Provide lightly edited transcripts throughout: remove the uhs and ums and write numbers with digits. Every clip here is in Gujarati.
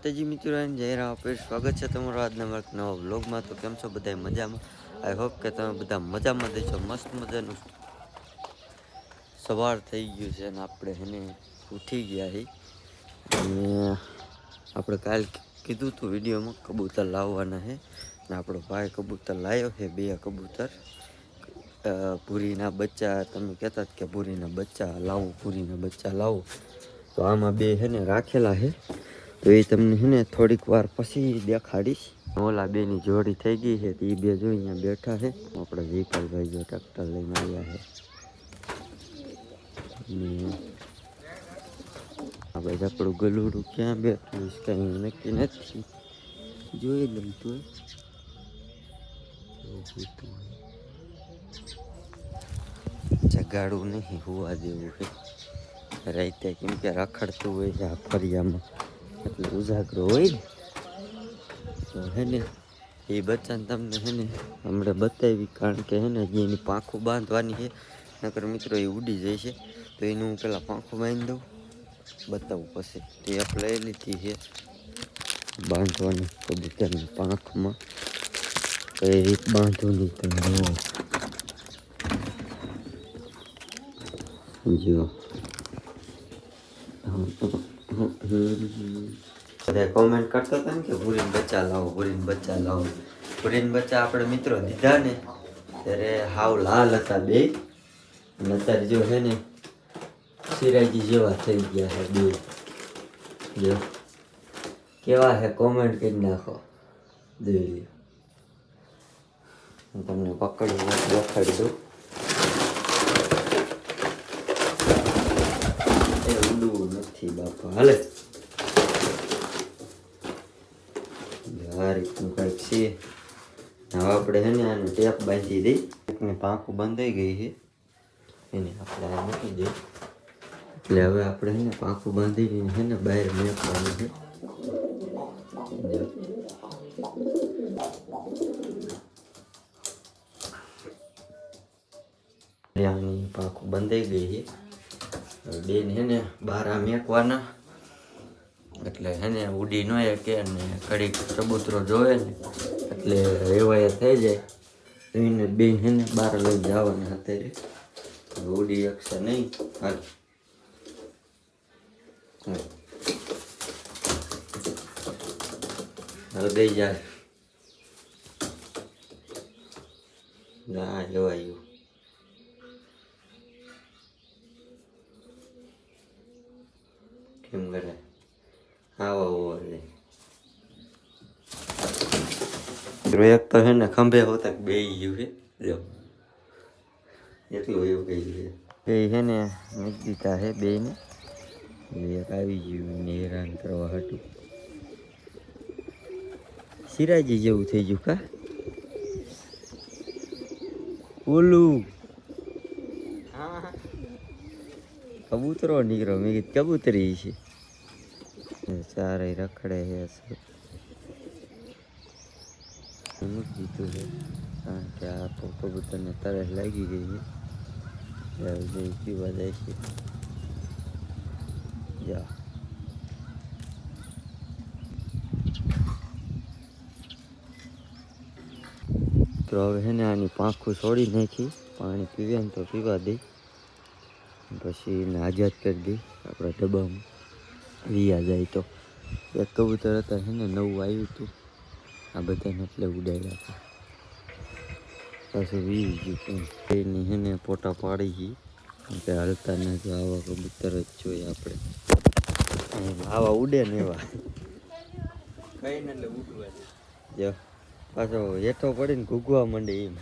માતાજી મિત્રો એન્ડ જય રામ આપે સ્વાગત છે તમારું આજના મારા નવા વ્લોગમાં. તો કેમ છો બધા મજામાં? આઈ હોપ કે તમે બધા મજામાં દેશો. મસ્ત મજાનું સવાર થઈ ગયું છે અને આપણે એને ઉઠી ગયા હી. અને આપણે કાલ કીધું હતું વિડીયોમાં કબૂતર લાવવાના છે ને આપણો ભાઈ કબૂતર લાવ્યો છે. બે કબૂતર પૂરીના બચ્ચા. તમે કહેતા કે પૂરીના બચ્ચા લાવો, પૂરીના બચ્ચા લાવો. તો આમાં બે છે ને રાખેલા છે. તો એ તમને છે ને થોડીક વાર પછી દેખાડીશ. ઓલા બેની જોડી થઈ ગઈ છે. તો એ બે જો અહીંયા બેઠા છે. આપણા જયપાલભાઈ જો ટ્રેક્ટર લઈને આવ્યા છે. આપણે આપણું ગલુડું ક્યાં બેઠું કંઈ નક્કી નથી. જોઈ લઉં તું જગાડવું નહીં, હોવા દેવું છે રાતે. કેમ કે રખડતું હોય છે આ ફરિયામાં એટલે ઉજાગરો હોય ને. તો હે ને એ બચ્ચાને તમને હે ને હમણાં બતાવી, કારણ કે હે ને એની પાંખો બાંધવાની છે. નકર મિત્રો એ ઉડી જાય છે. તો એનું હું પેલા પાંખો બાંધી દઉં, બતાવું પછી. તે આપણે લઈ લીધી છે બાંધવાની કબૂતરની પાંખમાં. કઈ રીત બાંધવાની તમે જો. બધા કોમેન્ટ કરતા હતા ને કે ભૂરીને બચ્ચા લાવો, ભૂરીને બચ્ચા લાવો. ભૂરીને બચ્ચા આપણે મિત્રો દીધા ને ત્યારે હાવ લાલ હતા બે. અને અત્યારે જો છે ને સિરાજી જેવા થઈ ગયા છે બે. જો કેવા છે કોમેન્ટ કરી નાખો. જોઈ હું તમને પકડી દેખાડી દઉં. એ ઉડવું નથી બાપા. હાલે આ રીતનું કંઈક છે. હવે આપણે છે ને આને ટેપ બાંધી દઈ. એકને પાંખું બંધાઈ ગઈ છે એને આપણે આ મૂકી દઈએ. એટલે હવે આપણે છે ને પાંખું બાંધીને છે ને બહાર મેકવાનું છે. આની પાંખું બંધાઈ ગઈ છે. બેન છે ને બહાર આ મેકવાના એટલે હે ને ઉડી ન કે ને ઘડીક કબૂતરો જોવે ને એટલે રેવાય થઈ જાય. તો એને બેન હે ને બહાર લઈ જવાના અત્યારે. ઉડી શકશે નહીં. હાલ હાલ દઈ જાય. ના લેવાયું. કેમ કરે આવા ઓવર એક તો છે ને ખંભે હોતા બે ગયું છે. જો એટલું એવું કહી છે. બે છે ને મૂકી દીધા છે બે ને. એક આવી ગયું ને હેરાન કરવા હતું. સિરાજી જેવું થઈ ગયું કા ઓલું. કબૂતરો નીકળો. મેં કીધું કબૂતરી છે. ચારે રખડે છે. મૂકી દીધું છે કારણ કે આ કબૂતરને તરસ લાગી ગઈ છે. પીવા જાય છે. જા તો હવે છે ને આની પાંખું છોડી નાખી. પાણી પીવે ને તો પીવા દઈ, પછી એને આઝાદ કરી દઈ આપણા ડબ્બામાં. વિયા જાય તો એક કબૂતર હતા છે ને નવું આવ્યું હતું. આ બધાને એટલે ઉડાડ્યા હતા. પાછું વી ગયું. એની છે ને પોટા પાડી ગઈ કે હાલતા નથી. આવા કબૂતર જ જોઈએ આપણે. આવા ઉડે ને એવા કઈ ને એટલે ઉડવા જો. પાછો હેઠો પડીને ઘૂગવા માંડે એમ.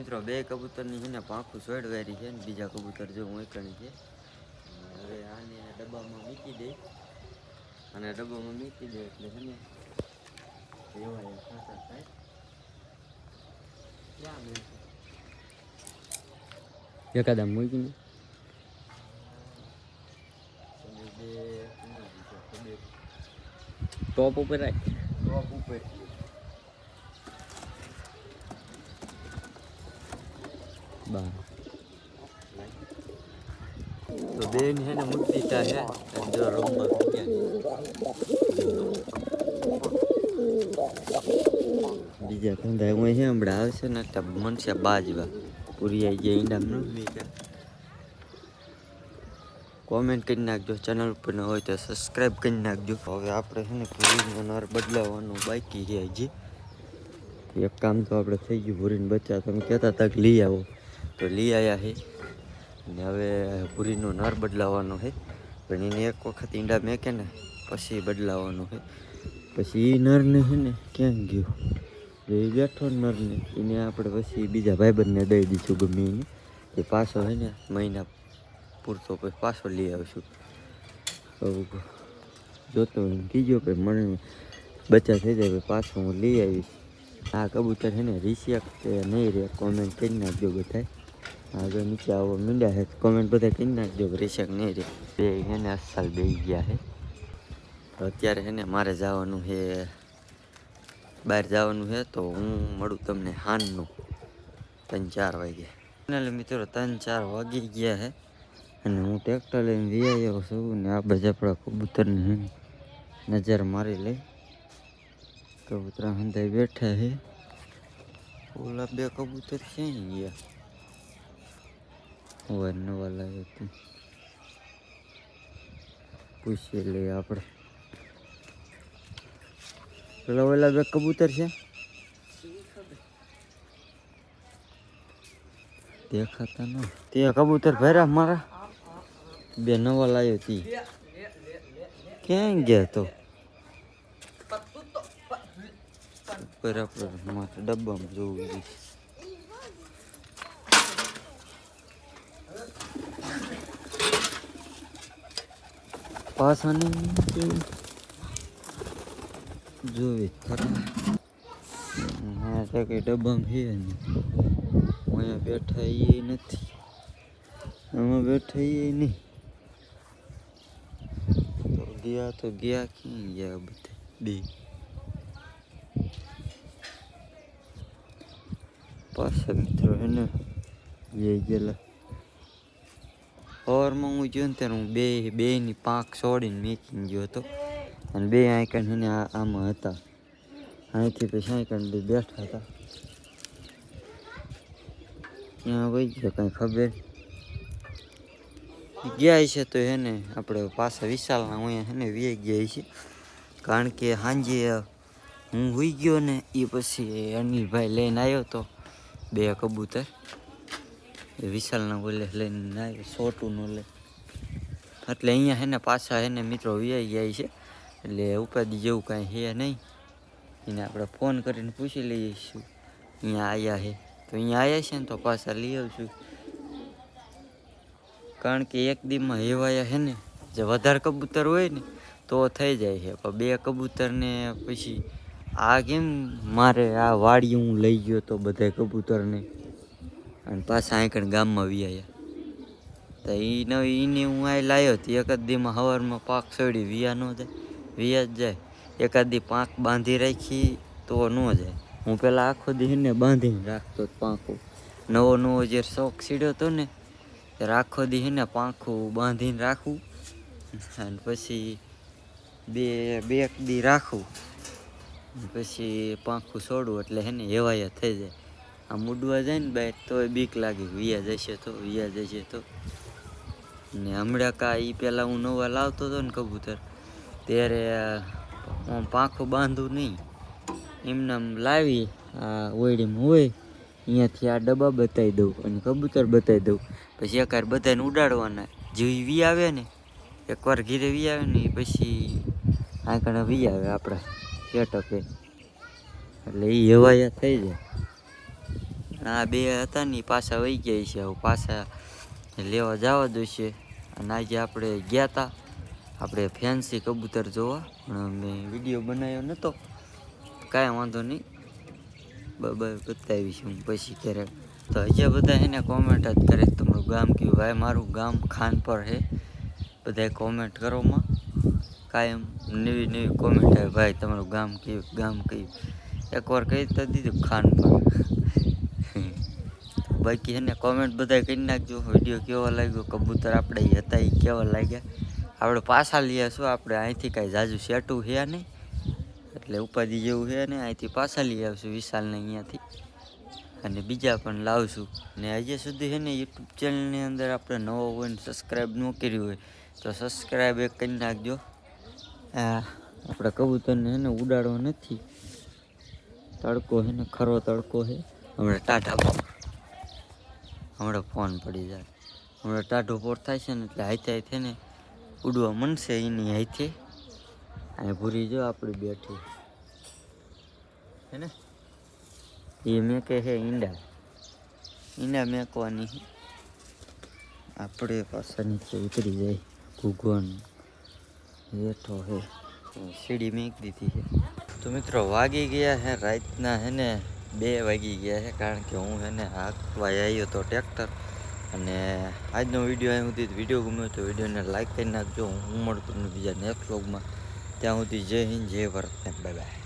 મિત્રો બે કબૂતરની છે ને પાંખું સોડવારી છે ને બીજા કબૂતર જો મોકણી છે. હવે આને ડબ્બામાં મૂકી દે. અને ડબ્બામાં મૂકી દે એટલે છે ને એવા ખાતા થાય. ક્યાં એકાદા મૂકીને ટોપ ઉપર રાખ. ટોપ ઉપર તો બેન હે ને મૂકી દીધા હે જો રમવા બીજા ધંધા હું છે હમણાં આવશે ને એટલે મનશે બાજવા પૂરી આવી ગયા ઈંડા ન બીજા કોમેન્ટ કરી નાખજો ચેનલ ઉપર ન હોય તો સબસ્ક્રાઈબ કરી નાખજો હવે આપણે છે ને ભૂરીનો નર બદલાવવાનું બાકી છે હજી એક કામ તો આપણે થઈ ગયું ભૂરીને બચ્ચા તમે કહેતા હતા કે લઈ આવો તો લઈ આવ્યા છે અને હવે ભૂરીનો નર બદલાવવાનો છે પણ એને એક વખત ઈંડા મેકે ને પછી બદલાવવાનું છે પછી એ નરને છે ને ક્યાં ગયો એ બેઠો નરને એને આપણે પછી બીજા ભાઈબંધને દઈ દઈશું ગમે એને એ પાછો છે ને મહિના પૂરતો પછી પાછો લઈ આવશું જોતો કીજો કે મને બચ્ચા થઈ જાય પાછો હું લઈ આવીશ આ કબૂતર છે ને રીસિયા કે નહીં રે કોમેન્ટ કરી નાખજો બધા આગળ નીચે આવો મીંડા છે કોમેન્ટ બધા કરી નાખજો રીસિયા કે નહીં રે બે એને અસલ બે ગયા છે અત્યારે છે ને મારે જવાનું છે બહાર જવાનું છે તો હું મળું તમને હાનનું 3-4 વાગે મિત્રો 3-4 વાગી ગયા છે અને હું ટ્રેક્ટર લઈને વી આવ્યો છું ને આ બધા આપણા કબૂતરને નજર મારી લઈ કબૂતર હંધાઈ બેઠા છે ઓલા બે કબૂતર છે ને ગયા હવે નવા લાવ્યો તું પૂછી લઈએ આપણે પેલા ઓલા બે કબૂતર છે દેખાતા ન તે કબૂતર ભર્યા મારા બે નવા લાવ્યો તી ક્યાં ગયા તો ઉપર આપણે મારે ડબ્બામાં જોવું જોઈએ પાછા નહીં જોવી ખરા હા તો કઈ ડબ્બામાં છે ને અહીંયા બેઠા એ નથી આમાં બેઠા એ નહીં તો ગયા ક્યાં ગયા બધા બે પાછા મિત્રો હે ને એ ગયેલા સવારમાં હું જોયું ને ત્યારે હું બેની પાંખ છોડીને મેકીને ગયો હતો અને બે આઈકન છે ને આમાં હતા અહીંથી પછી આઈકન બે બેઠા હતા ત્યાં વહી ગયા કાંઈ ખબર ગયા છે તો હે ને આપણે પાછા વિશાલના અહીંયા છે ને વી ગયા છે કારણ કે સાંજે હું હોઈ ગયો ને એ પછી અનિલભાઈ લઈને આવ્યો તો બે કબૂતર એ વિશાલના બોલે લઈને આવ્યો છોટુંનો લે એટલે અહીંયા છે ને પાછા છે ને મિત્રો વી ગયા છે એટલે ઉપાધિ જેવું કાંઈ છે નહીં એને આપણે ફોન કરીને પૂછી લઈશું અહીંયા આવ્યા છે તો અહીંયા આવ્યા છે ને તો પાછા લઈ આવશું કારણ કે એક દીમાં હેવાયા છે ને જે વધારે કબૂતર હોય ને તો થઈ જાય છે પણ બે કબૂતરને પછી આ કેમ મારે આ વાડી હું લઈ ગયો તો બધા કબૂતરને અને પાછા આંકણ ગામમાં વ્યાયા તો એને હું આ લાવ્યો તો એક જ દીમાં સવારમાં પાક છોડી વિયા ન જાય વિયા જ જાય એકાદ દી પાંખ બાંધી રાખી તો ન જાય હું પેલા આખો દી ને બાંધીને રાખતો પાંખો નવો જે શોખ સીડ્યો હતો ને ત્યારે આખો દી ને પાંખું બાંધીને રાખું અને પછી બે દી રાખું પછી પાંખું છોડું એટલે હે ને હેવાયા થઈ જાય આમ ઉડવા જાય ને બહાર તો બીક લાગે વિયા જશે તો ને હમણાં એ પહેલાં હું નવા લાવતો હતો ને કબૂતર ત્યારે હું પાંખું બાંધું નહીં એમને લાવી આ ઓયડીમાં હોય અહીંયાથી આ ડબ્બા બતાવી દઉં અને કબૂતર બતાવી દઉં પછી એકવાર બધાને ઉડાડવાના જેવી વી આવે ને એકવાર ઘીરે વી આવે ને પછી આંકણે વી આવે આપણા સેટઅપે એટલે એ હવાયા થઈ જાય આ બે હતા ને પાછા વહી ગયા છે હવે પાછા લેવા જવા દોશે અને આજે આપણે ગયા હતા આપણે ફેન્સી કબૂતર જોવા પણ મેં વિડીયો બનાવ્યો નહોતો કાંઈ વાંધો નહીં બતાવીશ હું પછી ક્યારેક તો હજી બધા એને કોમેન્ટ જ કરે તમારું ગામ કયું ભાઈ મારું ગામ ખાનપર છે બધા કોમેન્ટ કરોમાં કાયમ નવી કોમેન્ટ આવે ભાઈ તમારું ગામ કયું એકવાર કહી તો દીધું ખાનપર તો બાકી એને કોમેન્ટ બધા કરી નાખજો વિડીયો કેવો લાગ્યો, કબૂતર આપણે હતા એ કેવા લાગ્યા. આપણે પાછા લઈ આવીશું, આપણે અહીંથી કાંઈ જાજુ સેટું છે નહીં એટલે ઉપાધિ જેવું છે ને, અહીંથી પાછા લઈ આવશું વિશાલને અહીંયાથી, અને બીજા પણ લાવશું. ને હજી સુધી છે ને યુટ્યુબ ચેનલની અંદર આપણે નવો હોય ને સબસ્ક્રાઈબ ન કર્યું હોય તો સબસ્ક્રાઈબ એક કરી નાખજો. આપણે કબૂતરને છે ને ઉડાડવો નથી, તડકો છે ને ખરો તડકો છે. હમણાં ટાઢા હમણાં ફોન પડી જાય, હમણાં ટાઢો પોર થાય છે ને એટલે હાથે હાથે ને ઉડવા મનશે એની હાથે. અહીં ભૂરી જો આપણી બેઠી હે ને, એ મેકે છે ઈંડા મેકવાની. આપણે પાછા નીચે ઉતરી જાય, ઘૂઘવન હેઠો છે, સીડી મેક દીધી છે. તો મિત્રો વાગી ગયા છે રાતના હે ને 2 વાગી ગયા છે, કારણ કે હું એને હાંકવા આવ્યો તો ટ્રેક્ટર. અને આજનો વિડીયો અહીં સુધી વિડીયો ગમ્યો તો વિડીયોને લાઈક કરી નાખજો. હું મળતો બીજા નેક્સ્ટ વ્લોગમાં. ત્યાં સુધી જય હિન્દ, જય ભારત, બાય બાય.